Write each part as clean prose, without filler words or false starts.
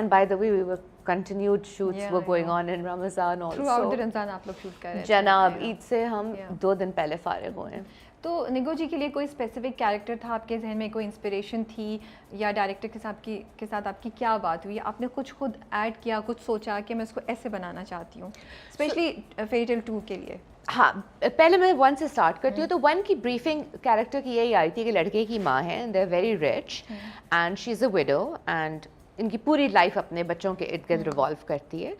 And by the way, we were continued shoots were going on in Ramadan also. Throughout the Ramadan आप लोग shoot कर रहे थे. जनाब ईद से हम 2 दिन पहले फारिग हुए हैं. तो निगो जी के लिए कोई स्पेसिफिक कैरेक्टर था आपके जहन में, कोई इंस्पिरेशन थी, या डायरेक्टर के साथ आपकी क्या बात हुई, आपने कुछ खुद ऐड किया, कुछ सोचा कि मैं इसको ऐसे बनाना चाहती हूँ, स्पेशली फेयरी टेल 2 के लिए? हाँ, पहले मैं 1 से स्टार्ट करती हूँ. तो 1 की ब्रीफिंग कैरेक्टर की यही आई थी कि लड़के की माँ है, and they are very rich, and she is a widow, and इनकी पूरी लाइफ अपने बच्चों के इर्द गिर्द रिवॉल्व करती है.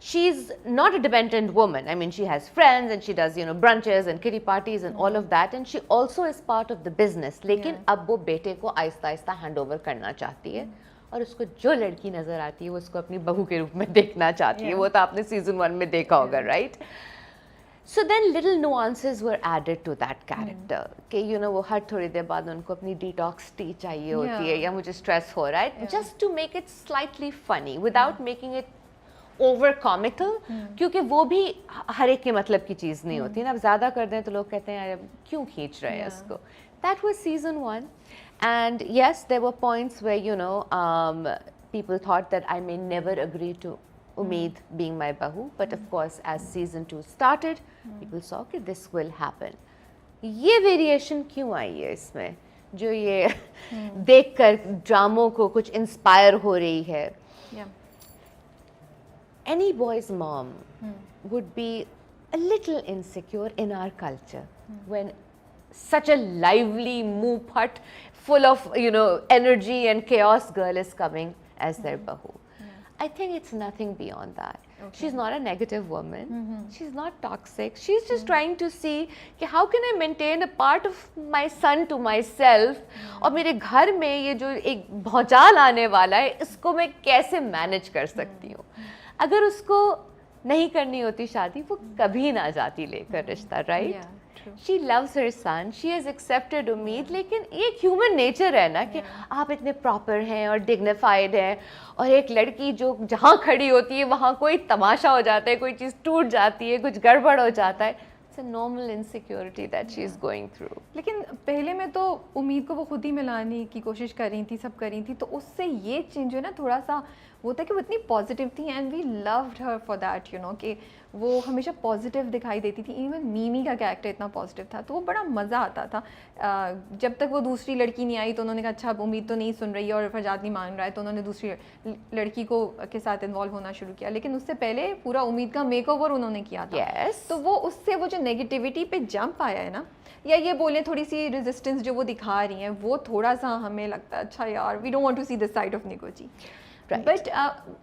She is not a dependent woman. I mean, she has friends and she does, you know, brunches and kitty parties and all of that. And she also is part of the business. लेकिन अब वो बेटे को Aahista Aahista hand over करना चाहती है, और उसको जो लड़की नज़र आती है वो उसको अपनी बहू के रूप में देखना चाहती है. वो तो आपने सीजन 1 में देखा होगा, right? So then little nuances were added to that character. कि you know वो हर थोड़ी देर बाद उनको अपनी detox tea चाहिए होती है, या मुझे stress हो रहा है, just to make it slightly funny without making it over comical, क्योंकि वो भी हर एक के मतलब की चीज़ नहीं होती ना. अब ज़्यादा कर दें तो लोग कहते हैं यार क्यों खींच रहे हैं इसको. That was season 1, and yes there were points where you know people thought that I may never agree to Umeed being my bahu, but of course as season 2 started, people saw कि this will happen. ये variation क्यों आई है इसमें, जो ये देखकर ड्रामों को कुछ इंस्पायर हो रही है? Any boy's mom would be a little insecure in our culture when such a lively, moo-phat, full of, you know, energy and chaos girl is coming as their bahu. I think it's nothing beyond that. She's not a negative woman. She's not toxic. She's just trying to see कि how can I maintain a part of my son to myself, और मेरे घर में ये जो एक भौचाल आने वाला है इसको मैं कैसे मैनेज कर सकती हूँ. अगर उसको नहीं करनी होती शादी, वो कभी ना जाती लेकर रिश्ता, right? She loves her son, she has accepted Umeed. लेकिन ये ह्यूमन नेचर है ना कि आप इतने प्रॉपर हैं और डिग्निफाइड हैं, और एक लड़की जो जहाँ खड़ी होती है वहाँ कोई तमाशा हो जाता है, कोई चीज़ टूट जाती है, कुछ गड़बड़ हो जाता है. It's a normal insecurity that she is going through. लेकिन पहले में तो उम्मीद को वो खुद ही मिलाने की कोशिश कर रही थी, सब कर रही थी, तो उससे ये चेंज है ना थोड़ा सा वो था कि वो इतनी पॉजिटिव थी, and we loved her for that, you know, कि वो हमेशा पॉजिटिव दिखाई देती थी. इवन मीमी का कैरेक्टर इतना पॉजिटिव था, तो वो बड़ा मज़ा आता था. जब तक वो दूसरी लड़की नहीं आई तो उन्होंने कहा अच्छा अब उम्मीद तो नहीं सुन रही है और फरजाद नहीं मान रहा है, तो उन्होंने दूसरी लड़की को के साथ इन्वॉल्व होना शुरू किया. लेकिन उससे पहले पूरा उम्मीद का मेकओवर उन्होंने किया था. तो वो उससे वो जो नेगेटिविटी पे जंप आया है ना, या ये बोलें थोड़ी सी रेजिस्टेंस जो वो दिखा रही हैं, वो थोड़ा सा हमें लगता है अच्छा यार we don't want to see this side of Nigo ji. But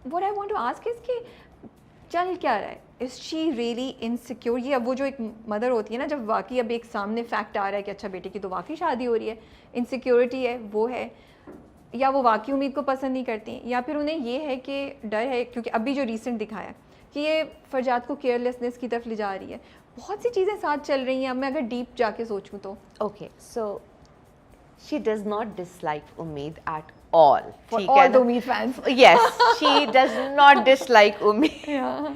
what I want to ask is कि चल क्या रहा है, इज शी रियली इनसिक्योर? ये अब वो जो एक मदर होती है ना, जब वाकई अब एक सामने फैक्ट आ रहा है कि अच्छा बेटे की तो वाकई शादी हो रही है, इनसिक्योरिटी है वो है, या वो वाकई उम्मीद को पसंद नहीं करती, या फिर उन्हें ये है कि डर है क्योंकि अभी जो रिसेंट दिखाया कि ये फरजाद को केयरलेसनेस की तरफ ले जा रही है. बहुत सी चीज़ें साथ चल रही हैं. अब मैं अगर डीप जाके सोचूं तो okay, so she does not dislike उम्मीद eight all. For all the Umeed fans. Yes, she does not dislike Umeed. Yeah.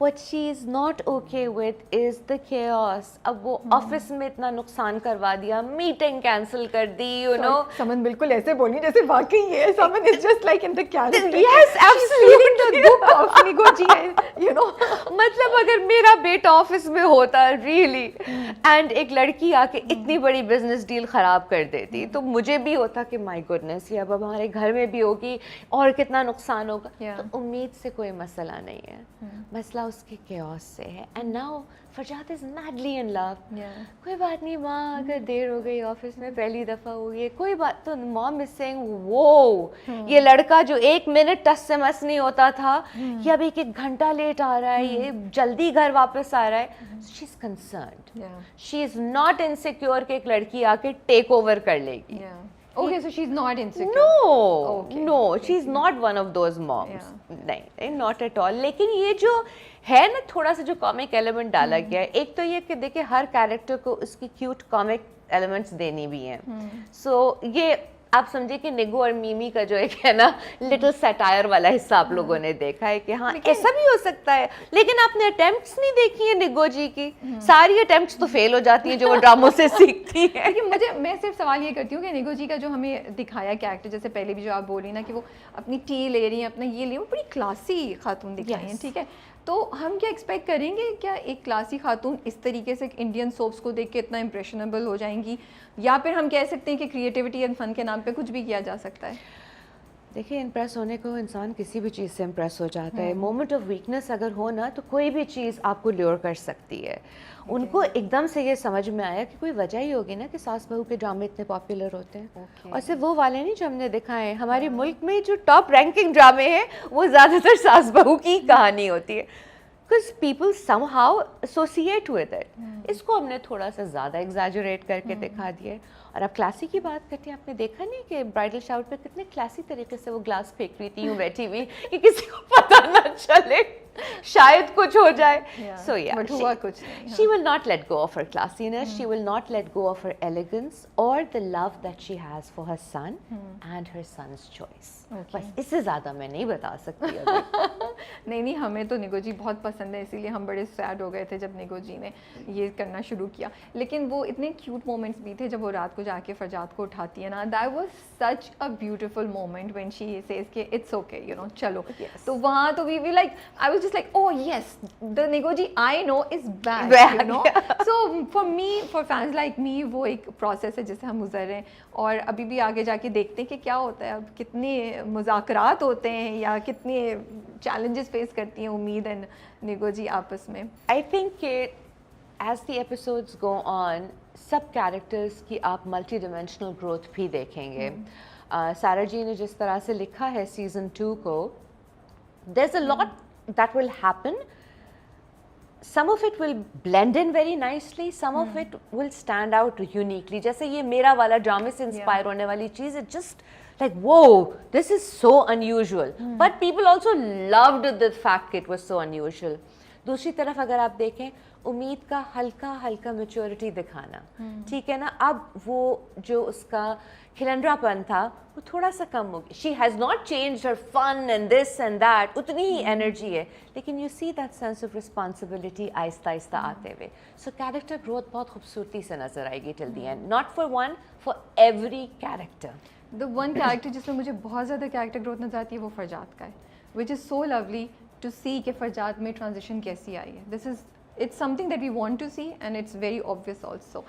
What she is not okay with is the chaos. अब वो ऑफिस में इतना नुकसान करवा दिया, मीटिंग कैंसिल कर दी, you know. समन बिल्कुल ऐसे बोली जैसे वाकई है. समन is just like in the character. Yes, absolutely. The book of Nigo ji है, you know. मतलब अगर मेरा बेटा ऑफिस में होता really, and एक लड़की आके इतनी बड़ी बिजनेस डील खराब कर देती, तो मुझे भी होता कि माय गुडनेस ये अब हमारे घर में भी होगी और कितना नुकसान होगा. तो उम्मीद से कोई मसला नहीं है, मसला उसके chaos से है. And now Farzad is madly in love. कोई बात नहीं माँ, अगर देर हो गई ऑफिस में पहली दफ़ा हुई है कोई बात. तो मॉम इज सेइंग वो ये लड़का जो 1 मिनट टस से मस नहीं होता था, ये अब 1 घंटा लेट आ रहा है, ये जल्दी घर वापस आ रहा है. She is concerned. She is not insecure कि एक लड़की आके टेक ओवर कर लेगी. Okay, so she's not insecure. No, okay. No, she's not one of those moms. नहीं, not at all. लेकिन ये जो है ना थोड़ा सा जो कॉमिक एलिमेंट डाला गया है, एक तो ये कि देखिए हर कैरेक्टर को उसकी क्यूट कॉमिक एलिमेंट्स देनी भी हैं. So ये आप समझिए कि निगो और मीमी का जो एक है ना लिटिल सैटायर वाला हिस्सा आप लोगों ने देखा है कि हाँ ऐसा भी हो सकता है, लेकिन आपने अटेम्प्ट्स नहीं देखी है निगो जी की, सारी अटेम्प्ट्स तो फेल हो जाती हैं जो वो ड्रामों से सीखती है। लेकिन मैं सिर्फ सवाल ये करती हूँ कि निगो जी का जो हमें दिखाया कैरेक्टर, जैसे पहले भी जो आप बोल रही ना कि वो अपनी टी ले रही हैं, अपना ये ले, वो बड़ी क्लासी खातून दिखाई हैं, ठीक है, तो हम क्या एक्सपेक्ट करेंगे, क्या एक क्लासी खातून इस तरीके से इंडियन सोप्स को देख के इतना इम्प्रेशनेबल हो जाएंगी, या फिर हम कह सकते हैं कि क्रिएटिविटी एंड फन के नाम पे कुछ भी किया जा सकता है? देखिए, इम्प्रेस होने को इंसान किसी भी चीज़ से इम्प्रेस हो जाता है। मोमेंट ऑफ वीकनेस अगर हो ना तो कोई भी चीज़ आपको ल्योर कर सकती है। उनको एकदम से ये समझ में आया कि कोई वजह ही होगी ना कि सास बहू के ड्रामे इतने पॉपुलर होते हैं। और सिर्फ वो वाले नहीं जो हमने दिखाए हैं, हमारे मुल्क में जो टॉप रैंकिंग ड्रामे हैं वो ज़्यादातर सास बहू की कहानी होती है, because people somehow associate with it। इसको हमने थोड़ा सा ज़्यादा एग्जैजरेट करके दिखा दिया है। और आप क्लासी की बात करती हैं, आपने देखा नहीं कि ब्राइडल शावर पे कितने क्लासी तरीके से वो ग्लास फेंक रही थी यूं बैठी हुई कि किसी को पता ना चले, शायद कुछ हो जाए। So yeah, but हुआ कुछ नहीं, she will not let go of her classiness, she will not let go of her elegance or the love that she has for her son and her son's choice। बस इससे ज़्यादा मैं नहीं बता सकती अभी। नहीं, हमें तो निगो जी बहुत पसंद है, इसीलिए हम बड़े सैड हो गए थे जब निगो जी ने ये करना शुरू किया। लेकिन वो इतने क्यूट मोमेंट्स भी थे जब वो रात को जाके फरजाद को उठाती है ना, that was such a beautiful moment when she says कि इट्स ओके, यू नो, चलो। तो वहाँ तो we like, I was just like, oh yes, the Nigo ji I know is back, you know. So for me, for fans like me, वो एक process है जिससे हम गुजर रहे हैं, और अभी भी आगे जाके देखते हैं कि क्या होता है, अब कितने मुज़ाकरात होते हैं या कितने चैलेंजेस फेस करती हैं उम्मीद एंड निगो जी आपस में। I think as the episodes go on, सब कैरेक्टर्स की आप मल्टी डिमेंशनल ग्रोथ भी देखेंगे। सारा जी ने जिस तरह से लिखा है सीजन 2 को, there is a lot that will happen. Some of it will blend in very nicely, some of it will stand out uniquely। जैसे ये मेरा वाला ड्रामे से इंस्पायर होने वाली चीज़ है, just like whoa, this is so unusual, but people also loved the fact it was so unusual। दूसरी तरफ अगर आप देखें, उम्मीद का हल्का हल्का मैच्योरिटी दिखाना, ठीक है ना, अब वो जो उसका खिलंद्रापन था वो थोड़ा सा कम हो गया। She has not changed her fun and this and that, उतनी ही एनर्जी है, लेकिन you see that sense of responsibility आहिस्ता आहिस्ता आते हुए। सो कैरेक्टर ग्रोथ बहुत खूबसूरती से नजर आएगी till the and, not for one, for every character. The one character जिसमें मुझे बहुत ज़्यादा कैरेक्टर ग्रोथ नजर आती है वो फरजाद का है, which is so lovely to see कि फरजाद में ट्रांजिशन कैसी आई है। This is, it's something that we want to see and it's very obvious also.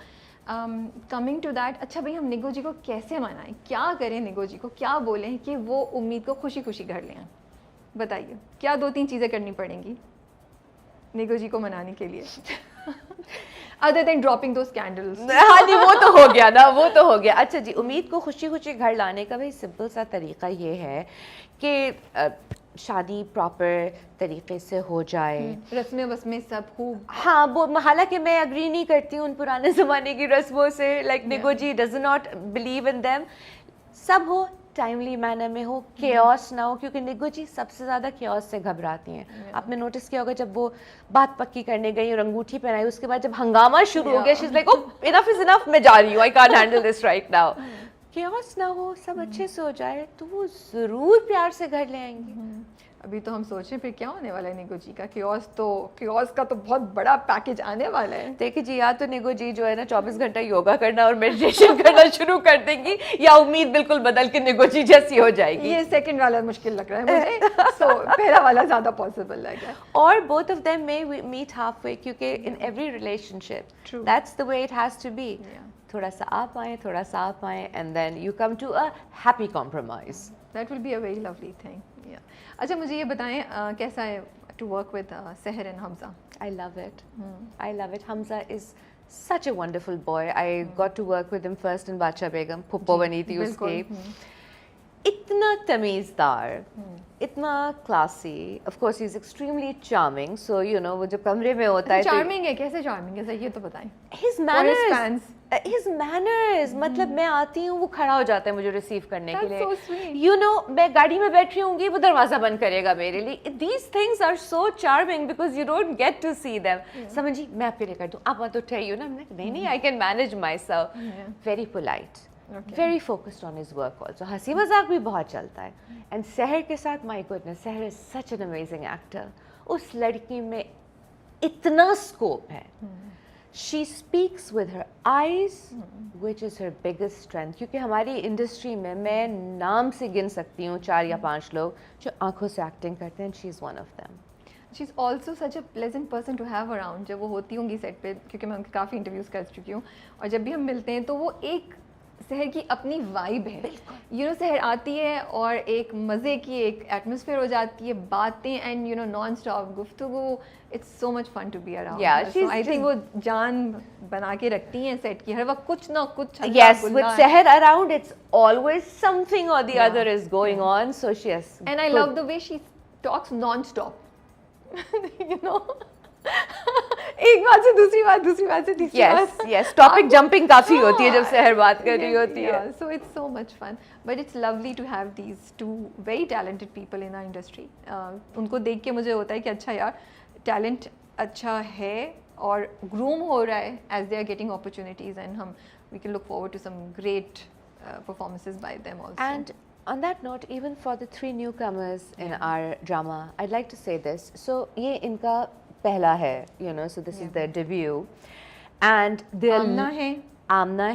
Coming to that, अच्छा भाई, हम निगो जी को कैसे मनाएं, क्या करें, निगो जी को क्या बोलें कि वो उम्मीद को खुशी खुशी घर ले आएं? बताइए, क्या 2-3 चीज़ें करनी पड़ेंगी निगो जी को मनाने के लिए अदर देन ड्रॉपिंग दो स्कैंडल्स? हाँ जी, वो तो हो गया ना, वो तो हो गया। अच्छा जी, उम्मीद को खुशी खुशी घर लाने का भाई सिंपल सा तरीका ये है कि शादी प्रॉपर तरीके से हो जाए, रस्में वस्में सब खूब। हाँ, वो हालांकि मैं अग्री नहीं करती हूँ उन पुराने ज़माने की रस्मों से, like Nigo ji does not believe in them. सब हो टाइमली मैनर में हो, केओस ना हो, क्योंकि निगो जी सबसे ज़्यादा केओस से घबराती हैं। आपने नोटिस किया होगा जब वो बात पक्की करने गई और अंगूठी पहनाई, उसके बाद जब हंगामा शुरू हो गया, she is like, oh enough is enough, मैं जा रही हूँ, I can't handle this right now. Chaos ना हो, सब अच्छे से हो जाए, तो वो ज़रूर प्यार से घर ले आएंगे। अभी तो हम सोच रहे हैं फिर क्या होने वाला है निगो जी का। केओस का तो बहुत बड़ा पैकेज आने वाला है। देखिए जी, या तो निगो जी जो है ना 24 घंटा योगा करना और मेडिटेशन करना शुरू कर देंगी, या उम्मीद बिल्कुल बदल के निगो जी जैसी हो जाएगी। ये सेकंड वाला मुश्किल लग रहा है मुझे। सो पहला वाला ज़्यादा पॉसिबल लग रहा है। और both of them may meet halfway, क्योंकि in every relationship that's the way it has to be. थोड़ा सा आप आए, थोड़ा सा आप आए, and then you come to a happy compromise. That will be a very lovely thing. अच्छा, मुझे ये बताएं, कैसा है to work with Sahar and Hamza? I love it. I love it. Hamza is such a wonderful boy. I got to work with him first in Bacha Begum. Puppo बनी थी उसकी। इतना तमीज़दार, इतना classy, of course he's extremely charming. So you know, वो जब कमरे में होता है, चार्मिंग है, कैसे चार्मिंग है, ये तो बताएं। His manners, मतलब मैं आती हूँ, वो खड़ा हो जाता है मुझे रिसीव करने के लिए। You know, मैं गाड़ी में बैठ रही होंगी, वो दरवाजा बंद करेगा मेरे लिए। These things are so charming because you don't get to see them. समझी, मैं आपके लिए कर दूँ, आप मत उठाइए ना, नहीं, I can manage myself. Very polite, Okay. very focused on his work also. हंसी मजाक भी बहुत चलता है. And सहर के साथ, my goodness, सहर is such an amazing actor. उस लड़की में इतना scope है. She speaks with her eyes, which is her biggest strength. क्योंकि हमारी इंडस्ट्री में मैं नाम से गिन सकती हूँ 4 या 5 लोग जो आंखों से एक्टिंग करते हैं. She is one of them. She is also such a pleasant person to have around. जब वो होती होंगी सेट पे, क्योंकि मैं उनके काफ़ी इंटरव्यूज़ कर चुकी हूँ, और जब भी हम मिलते हैं तो वो एक शहर की अपनी वाइब है. यू नो, शहर आती है और एक मज़े की एक एटमॉस्फेयर हो जाती है, बातें and you know non stop गुफ्तगू. It's so much fun to be around. Yeah, I think वो जान बना के रखती हैं सेट की. हर वक्त कुछ ना कुछ हल्ला Yes, with गुल्ला. Seher around, it's always something or the other is going on. So she has. And I good- love the way she talks non-stop. You know, एक बात से दूसरी बात, दूसरी बात से तीसरी Yes, बात. yes. Topic jumping काफी होती है जब हाँ, सहर बात कर रही होती है. yeah, so it's so much fun. But it's lovely to have these two very talented people in our industry. उनको देख के मुझे होता है कि अच्छा यार, talent अच्छा है और groom हो रहा है as they are getting opportunities, and we can look forward to some great performances by them also. And on that note, even for the 3 newcomers in our drama, I'd like to say this. So ये इनका पहला है, you know, so this is their debut, and they're आमना है. आमना